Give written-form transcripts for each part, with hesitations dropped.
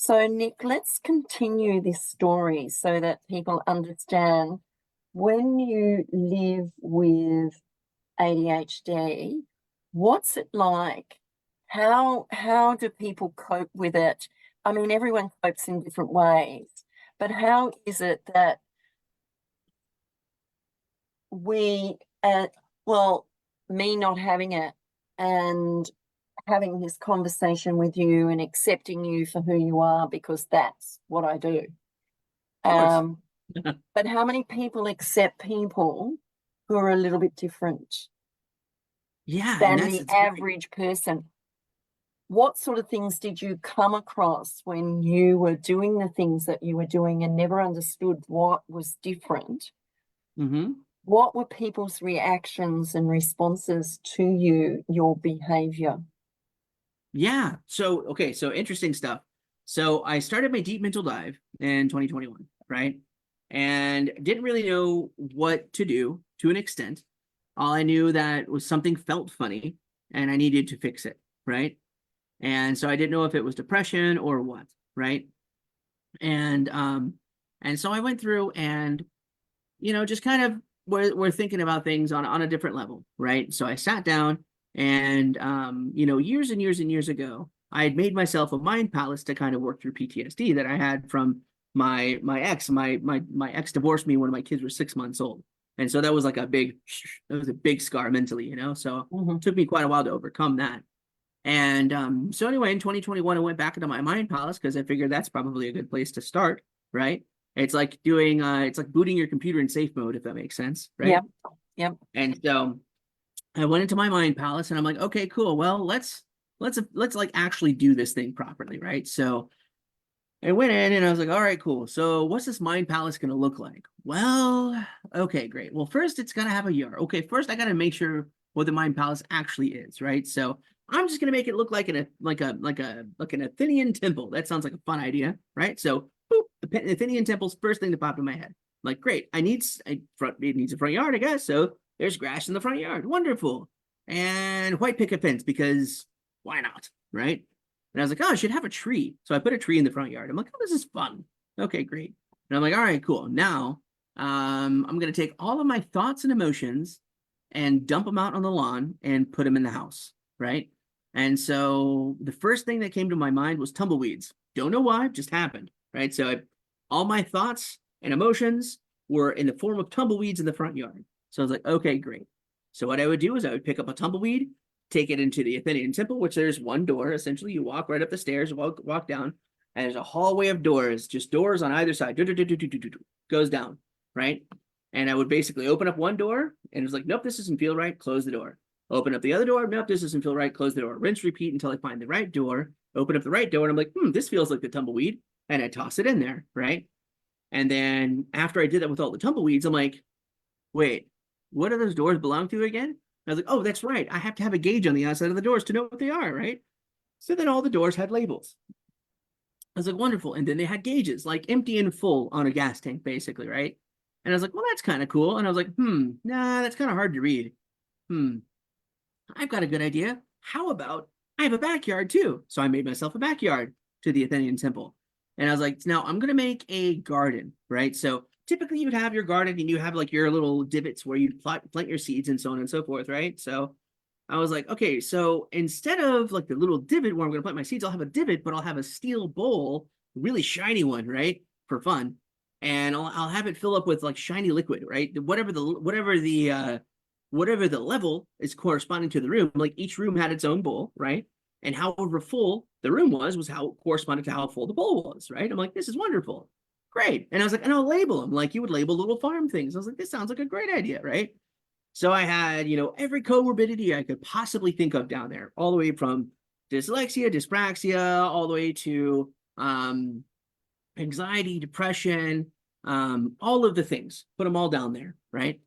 So, Nick, let's continue this story so that people understand when you live with ADHD, what's it like? How do people cope with it? I mean, everyone copes in different ways, but how is it that we, well, me not having it and having this conversation with you and accepting you for who you are because that's what I do. Of course. But how many people accept people who are a little bit different Yeah, and than that's the it's very average person? What sort of things did you come across when you were doing the things that you were doing and never understood what was different? hmm What were people's reactions and responses to your behavior? Yeah. So okay, so interesting stuff. So I started my deep mental dive in 2021, right? And didn't really know what to do to an extent. All I knew that was something felt funny and I needed to fix it, right? And so I didn't know if it was depression or what, right? And and so I went through and just kind of we're thinking about things on a different level, right? So I sat down and years and years and years ago, I had made myself a mind palace to kind of work through PTSD that I had from my ex. My ex divorced me when my kids were 6 months old. And so that was like a big scar mentally. So Mhm. it took me quite a while to overcome that. And so anyway, in 2021, I went back into my mind palace because I figured that's probably a good place to start, right? It's like booting your computer in safe mode, if that makes sense, right? Yep, yep. And so I went into my mind palace and I'm like, okay, cool. Well, let's like actually do this thing properly, right? So I went in and I was like, all right, cool. So what's this mind palace going to look like? Well, okay, great. Well, first it's going to have a yard. Okay, first I got to make sure what the mind palace actually is, right? So I'm just going to make it look like an Athenian temple. That sounds like a fun idea, right? So boop, the Athenian temple's first thing that popped in my head. Like, great. It needs a front yard, I guess. So there's grass in the front yard. Wonderful. And white picket fence because why not, right? And I was like, oh, I should have a tree. So I put a tree in the front yard. I'm like, oh, this is fun. Okay, great. And I'm like, all right, cool. Now, I'm going to take all of my thoughts and emotions and dump them out on the lawn and put them in the house, right? And so the first thing that came to my mind was tumbleweeds. Don't know why, just happened, right? All my thoughts and emotions were in the form of tumbleweeds in the front yard. So I was like, okay, great. So what I would do is I would pick up a tumbleweed, take it into the Athenian temple, which there's one door. Essentially, you walk right up the stairs, walk down, and there's a hallway of doors, just doors on either side. Goes down, right? And I would basically open up one door, and it was like, nope, this doesn't feel right. Close the door. Open up the other door. Nope, this doesn't feel right. Close the door. Rinse, repeat until I find the right door. Open up the right door, and I'm like, this feels like the tumbleweed, and I toss it in there, right? And then after I did that with all the tumbleweeds, I'm like, wait, what do those doors belong to again? I was like, oh, that's right. I have to have a gauge on the outside of the doors to know what they are, right? So then all the doors had labels. I was like, wonderful. And then they had gauges, like empty and full on a gas tank, basically, right? And I was like, well, that's kind of cool. And I was like, nah, that's kind of hard to read. Hmm, I've got a good idea. How about I have a backyard too? So I made myself a backyard to the Athenian temple. And I was like, now I'm going to make a garden, right? So typically you'd have your garden and you have like your little divots where you'd plant your seeds and so on and so forth, right? So I was like, okay, so instead of like the little divot where I'm going to plant my seeds, I'll have a divot, but I'll have a steel bowl, really shiny one, right? For fun. And I'll have it fill up with like shiny liquid, right? Whatever the level is corresponding to the room, like each room had its own bowl, right? And however full the room was how it corresponded to how full the bowl was, right? I'm like, this is wonderful. Great. And I was like, and I'll label them like you would label little farm things. I was like, this sounds like a great idea, right? So I had, every comorbidity I could possibly think of down there, all the way from dyslexia, dyspraxia, all the way to anxiety, depression, all of the things, put them all down there, right?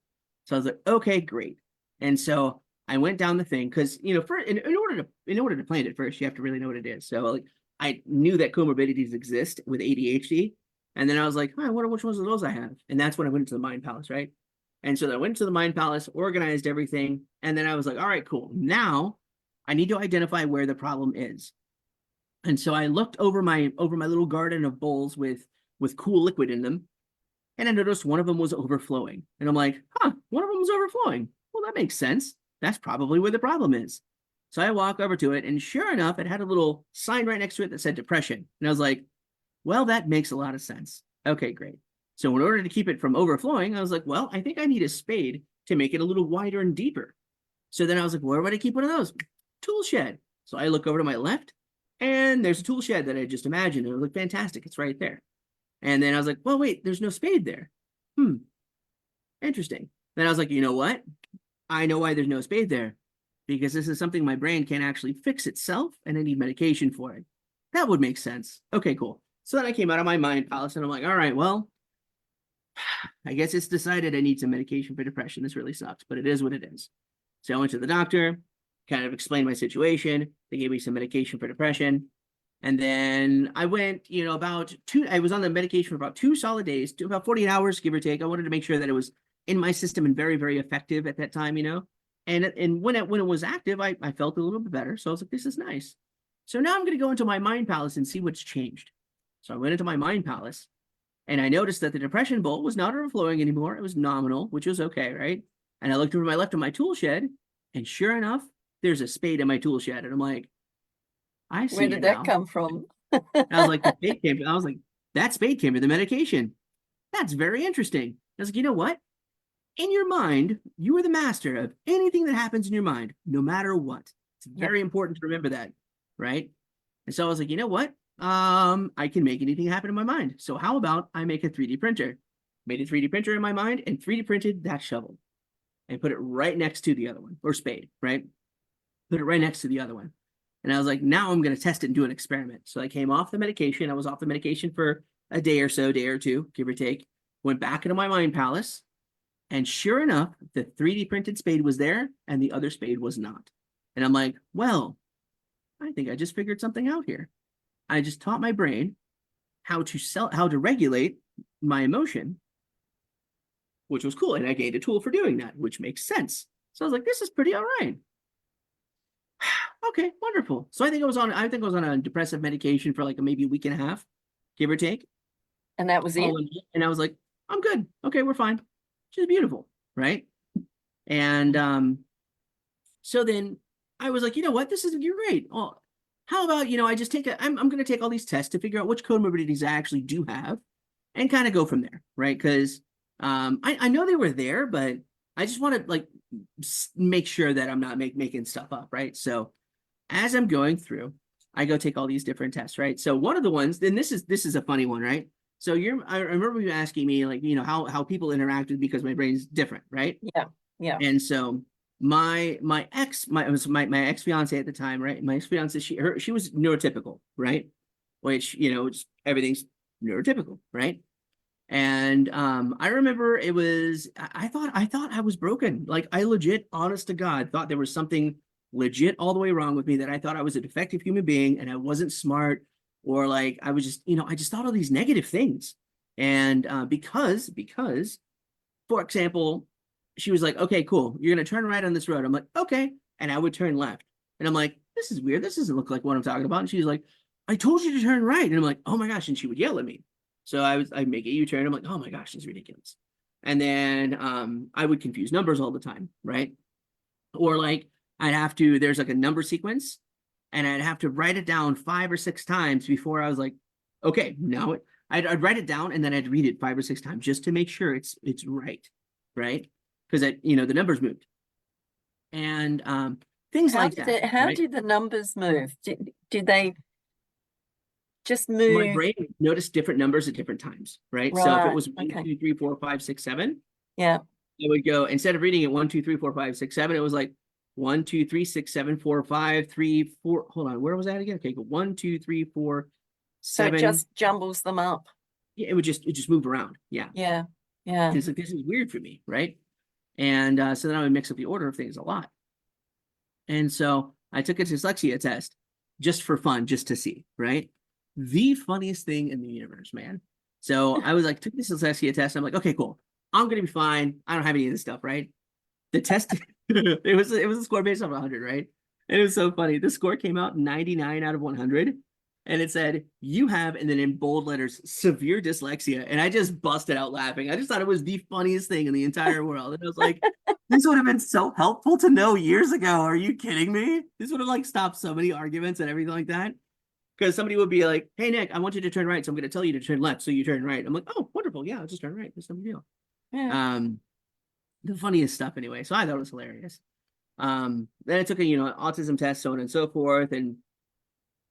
So I was like, okay, great. And so I went down the thing because in order to plan it first, you have to really know what it is. So like I knew that comorbidities exist with ADHD, and then I was like, I wonder which ones of those I have, and that's when I went into the Mind Palace, right? And so I went to the Mind Palace, organized everything, and then I was like, all right, cool. Now I need to identify where the problem is. And so I looked over my little garden of bowls with cool liquid in them, and I noticed one of them was overflowing. And I'm like, huh, one of them was overflowing. Well, that makes sense. That's probably where the problem is. So I walk over to it, and sure enough, it had a little sign right next to it that said depression. And I was like, well, that makes a lot of sense. Okay, great. So in order to keep it from overflowing, I was like, well, I think I need a spade to make it a little wider and deeper. So then I was like, where would I keep one of those? Tool shed. So I look over to my left, and there's a tool shed that I just imagined. It looked fantastic. It's right there. And then I was like, well, wait, there's no spade there. Interesting. Then I was like, you know what? I know why there's no spade there. Because this is something my brain can't actually fix itself, and I need medication for it. That would make sense. Okay, cool. So then I came out of my mind palace, and I'm like, all right, well, I guess it's decided I need some medication for depression. This really sucks, but it is what it is. So I went to the doctor, kind of explained my situation. They gave me some medication for depression. And then I went, I was on the medication for about 2 solid days, about 48 hours, give or take. I wanted to make sure that it was in my system and very, very effective at that time, And when it was active, I felt a little bit better. So I was like, this is nice. So now I'm going to go into my mind palace and see what's changed. So I went into my mind palace, and I noticed that the depression bowl was not overflowing anymore. It was nominal, which was okay, right? And I looked over my left of my tool shed, and sure enough, there's a spade in my tool shed. And I'm like, I see Where it did that now. come from? I was like, I was like, that spade came with the medication. That's very interesting. I was like, you know what? In your mind, you are the master of anything that happens in your mind, no matter what. It's very important to remember that, right? And so I was like, you know what? I can make anything happen in my mind. So how about I make a 3D printer? Made a 3D printer in my mind and 3D printed that shovel and put it right next to the other one, or spade, right? Put it right next to the other one. And I was like, now I'm going to test it and do an experiment. So I came off the medication. I was off the medication for a day or two, give or take. Went back into my mind palace. And sure enough, the 3D printed spade was there and the other spade was not. And I'm like, well, I think I just figured something out here. I just taught my brain how to regulate my emotion, which was cool. And I gained a tool for doing that, which makes sense. So I was like, this is pretty all right. Okay, wonderful. So I think I was on a depressive medication for like maybe a week and a half, give or take. And that was it? And I was like, I'm good. Okay, we're fine. Which is beautiful, right? And so then I was like, you know what? You're great. Oh, how about, I just I'm going to take all these tests to figure out which comorbidities I actually do have and kind of go from there, right? Because I know they were there, but I just want to like make sure that I'm not making stuff up, right? So as I'm going through, I go take all these different tests, right? So one of the ones, then this is a funny one, right? So I remember you asking me like, how people interact with me because my brain's different, right? Yeah. And so my ex fiance at the time, right? My ex fiance, she was neurotypical, right? Which, everything's neurotypical, right? And I remember it was, I thought I was broken. Like I legit, honest to God, thought there was something legit all the way wrong with me, that I thought I was a defective human being and I wasn't smart, or like I was just, I just thought all these negative things. And because, for example, she was like, okay, cool, you're going to turn right on this road. I'm like, okay. And I would turn left. And I'm like, this is weird. This doesn't look like what I'm talking about. And she's like, I told you to turn right. And I'm like, oh my gosh. And she would yell at me. So I'd make a U-turn. I'm like, oh my gosh, this is ridiculous. And then I would confuse numbers all the time, right? Or like there's like a number sequence, and I'd have to write it down 5 or 6 times before I was like, okay, now I'd write it down and then I'd read it 5 or 6 times just to make sure it's right, right? Because the numbers moved, and things like that. How right? did the numbers move? Did they just My move? brain noticed different numbers at different times, right? So if it Right. was 1, Okay. 2, 3, 4, 5, 6, 7, Yeah. it would go, instead of reading it 1, 2, 3, 4, 5, 6, 7, it was like 1, 2, 3, 6, 7, 4, 5, 3, 4. Hold on, where was that again? Okay, go 1, 2, 3, 4, So it 7. just jumbles them up. Yeah, it just moved around. Yeah. Yeah. Yeah. And it's like, this is weird for me, right? And so then I would mix up the order of things a lot. And so I took a dyslexia test just for fun, just to see, right? The funniest thing in the universe, man. So I was like, took this dyslexia test. I'm like, okay, cool. I'm gonna be fine. I don't have any of this stuff, right? The test, it was a score based on 100, right? And it was so funny. The score came out 99 out of 100. and it said, "You have," and then in bold letters, "severe dyslexia." And I just busted out laughing. I just thought it was the funniest thing in the entire world. And I was like, this would have been so helpful to know years ago. Are you kidding me? This would have like stopped so many arguments and everything like that. Because somebody would be like, "Hey Nick, I want you to turn right, so I'm going to tell you to turn left, so you turn right." I'm like, "Oh, wonderful, yeah, I'll just turn right. It's no big deal." Yeah. The funniest stuff anyway. So I thought it was hilarious. Then I took a autism test, so on and so forth, and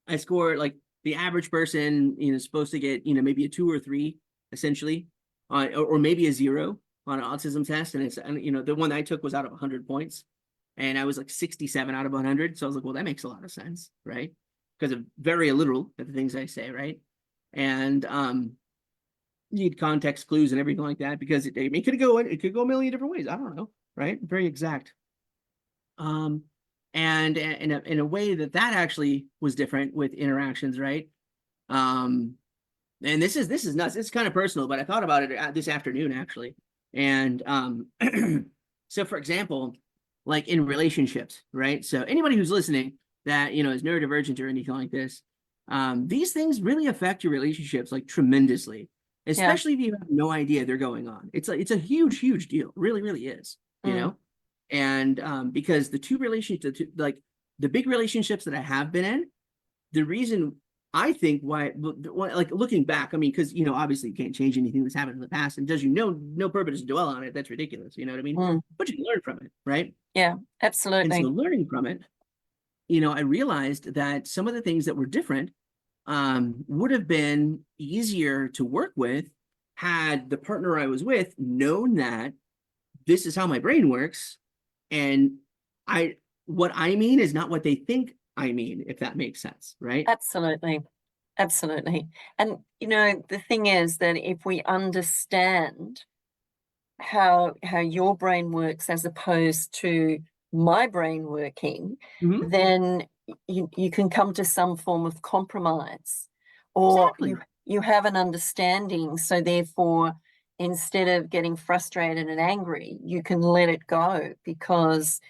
I scored like the average person, supposed to get maybe a 2 or 3 essentially, or maybe a 0 on an autism test, and the one I took was out of 100 points, and I was like 67 out of 100. So I was like, well, that makes a lot of sense, right? Because of very literal at the things I say, right? And you need context clues and everything like that, because it could go a million different ways. I don't know, right? Very exact. And in a way that actually was different with interactions, right? Um, and this is nuts. It's kind of personal, but I thought about it this afternoon actually. And so for example, like in relationships, right? So anybody who's listening that is neurodivergent or anything like this, these things really affect your relationships like tremendously, Yeah. especially if you have no idea they're going on. It's a huge deal. It really, really is, you Mm. know? And because the two relationships, like the big relationships that I have been in, the reason I think why, like looking back, I mean, because obviously you can't change anything that's happened in the past, and does no purpose to dwell on it. That's ridiculous. You know what I mean? Mm. But you can learn from it, right? Yeah, And so absolutely. learning from it, I realized that some of the things that were different would have been easier to work with had the partner I was with known that this is how my brain works, and I what I mean is not what they think I mean, if that makes sense, right? Absolutely. Absolutely. And the thing is that if we understand how your brain works as opposed to my brain working, Mhm. then you can come to some form of compromise, or you Exactly. you have an understanding. So therefore, instead of getting frustrated and angry, you can let it go because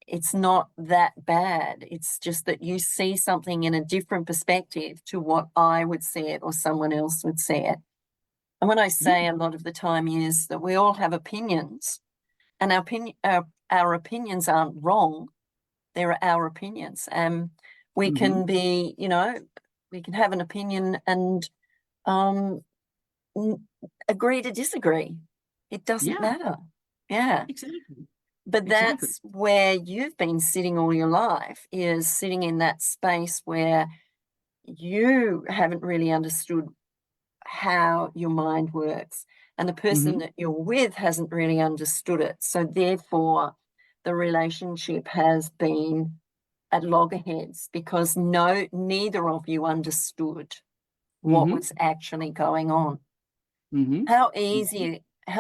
it's not that bad. It's just that you see something in a different perspective to what I would see it or someone else would see it. And what I Yeah. say a lot of the time is that we all have opinions, and our opinions aren't wrong. They're our opinions. And we Hmm. can be, we can have an opinion and um, agree to disagree. It doesn't Yeah. matter. Yeah. Exactly. But Exactly. that's where you've been sitting all your life, is sitting in that space where you haven't really understood how your mind works, and the person Hmm. that you're with hasn't really understood it. So therefore, the relationship has been at loggerheads because neither of you understood what Hmm. was actually going on. Hmm. How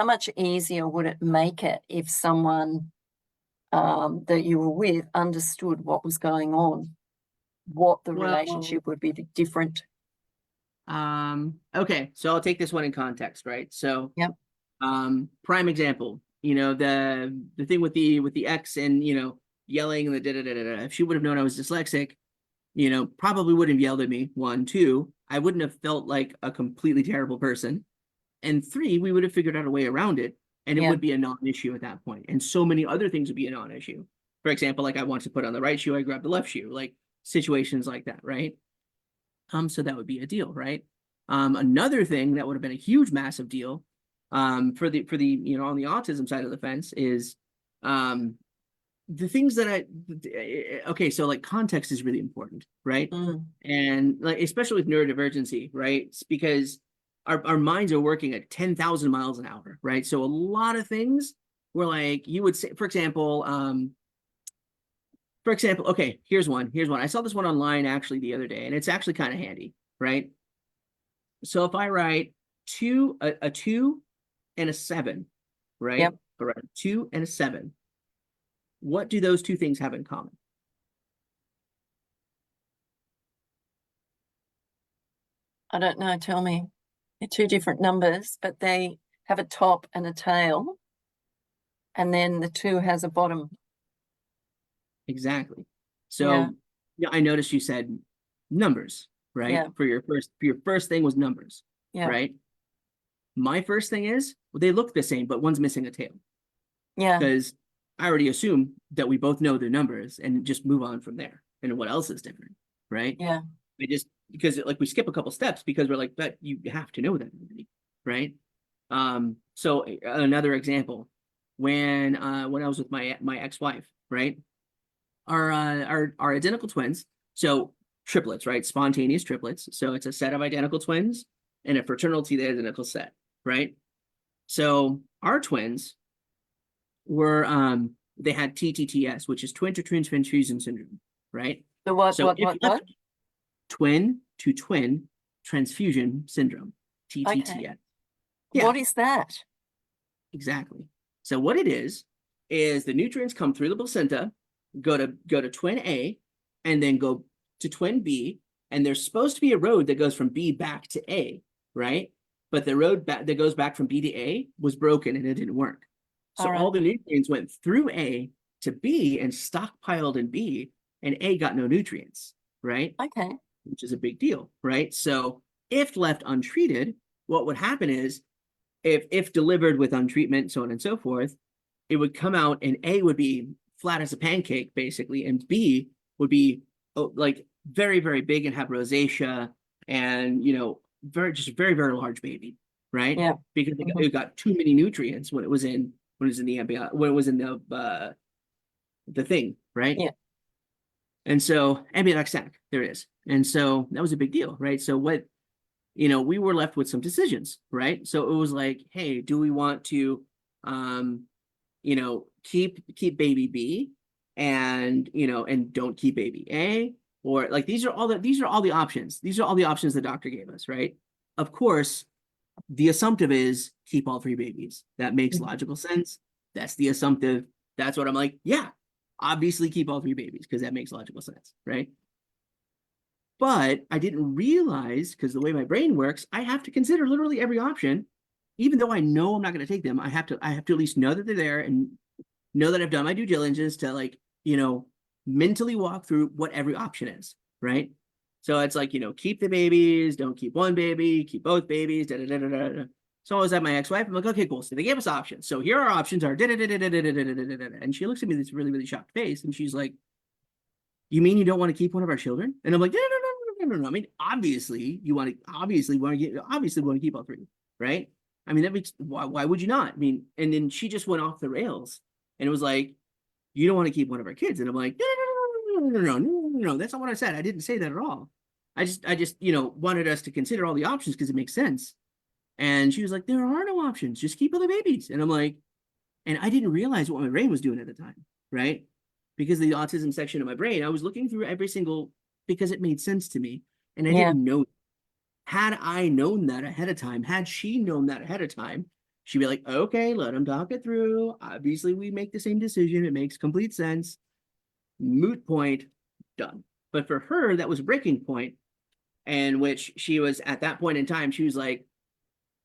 much easier would it make it if someone that you were with understood what was going on? What the Well, relationship would be different. okay, so I'll take this one in context, right? So, Yep. prime example, the thing with the ex and yelling and the da da da da. If she would have known I was dyslexic, probably wouldn't have yelled at me. One, two, I wouldn't have felt like a completely terrible person. And three, we would have figured out a way around it, and it Yeah. would be a non-issue at that point. And so many other things would be a non-issue. For example, like I want to put on the right shoe, I grab the left shoe, like situations like that, right? So that would be a deal, right? Another thing that would have been a huge, massive deal, for the on the autism side of the fence is, um, the things that okay, so like context is really important, right? Mm. And like especially with neurodivergency, right? It's because our minds are working at 10,000 miles an hour, right? So a lot of things were like you would say, for example, okay, here's one. Here's one. I saw this one online actually the other day, and it's actually kind of handy, right? So if I write a two and a seven, right? Yep. All right, 2 and a 7. What do those two things have in common? I don't know. Tell me. They're two different numbers, but they have a top and a tail, and then the two has a bottom. Exactly. Yeah. So yeah, I noticed you said numbers, right? Yeah. For your first thing was numbers, Yeah. right? My first thing is, well, they look the same, but one's missing a tail Yeah. because I already assume that we both know their numbers and just move on from there. And what else is different, right? Yeah. I just because like we skip a couple steps because we're like, but you have to know that already, right? So another example, when I was with my ex-wife, right? Our identical twins, so triplets, right? Spontaneous triplets. So it's a set of identical twins and a fraternity identical set, right? So our twins were they had TTTS, which is twin to twin transfusion syndrome, right? The what, So what, if what, left what? twin to twin transfusion syndrome, Okay. TTTS. Yeah, What is that? exactly. So what it is the nutrients come through the placenta, go to twin A, and then go to twin B, and there's supposed to be a road that goes from B back to A, right? But the road back that goes back from B to A was broken and it didn't work. So All right. all the nutrients went through A to B and stockpiled in B, and A got no nutrients, right? Okay. Which is a big deal, right? So if left untreated, what would happen is if delivered with untreatment, so on and so forth, it would come out and A would be flat as a pancake, basically, and B would be like very, very big and have rosacea and very, very large baby, right? Yeah. Because Mhm. it got too many nutrients when it was in the ambient when it was in the thing, right? Yeah. And so ambient sac, there it is. And so that was a big deal, right? So we were left with some decisions, right? So it was like, hey, do we want to keep baby B and don't keep baby A? Or like these are all the options. These are all the options the doctor gave us, right? Of course, the assumptive is keep all three babies. That makes Mhm. logical sense. That's the assumptive. That's what I'm like, yeah, obviously keep all three babies because that makes logical sense, right? But I didn't realize because the way my brain works, I have to consider literally every option, even though I know I'm not going to take them. I have to at least know that they're there and know that I've done my due diligence to mentally walk through what every option is, right? So it's like, keep the babies, don't keep one baby, keep both babies, da da da da da. Da. So I was at my ex-wife. I'm like, okay, cool. So they gave us options. So here are options are da da da da da da da da da da. And she looks at me with this really, really shocked face, and she's like, "You mean you don't want to keep one of our children?" And I'm like, "No, no, no, no, no, no, no. I mean, obviously you want to, obviously want to keep all three, right? I mean, that makes why would you not? I mean, and then she just went off the rails, and it was like, you don't want to keep one of our kids, and I'm like, no, no, no, no, no, no, no, no, no. That's not what I said. I didn't say that at all. I just wanted us to consider all the options because it makes sense. And she was like, there are no options. Just keep other babies. And I'm like, and I didn't realize what my brain was doing at the time, right? Because of the autism section of my brain, I was looking through every single because it made sense to me. And I Yeah. didn't know. Had I known that ahead of time, had she known that ahead of time, she'd be like, okay, let him talk it through. Obviously, we make the same decision. It makes complete sense. Moot point, done. But for her, that was a breaking point, and which she was at that point in time, she was like,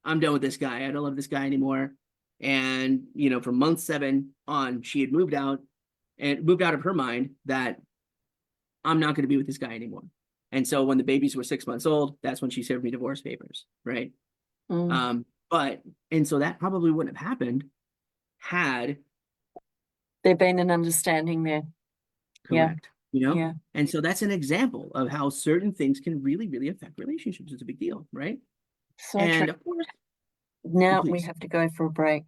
I'm done with this guy. I don't love this guy anymore. And, from month 7 on, she had moved out and moved out of her mind that I'm not going to be with this guy anymore. And so when the babies were 6 months old, that's when she served me divorce papers, right? Mm. But and so that probably wouldn't have happened had There been an understanding there. Yeah. correct, Yeah. and so that's an example of how certain things can really, really affect relationships. It's a big deal, right? So true. And of course, Now we please. have to go for a break.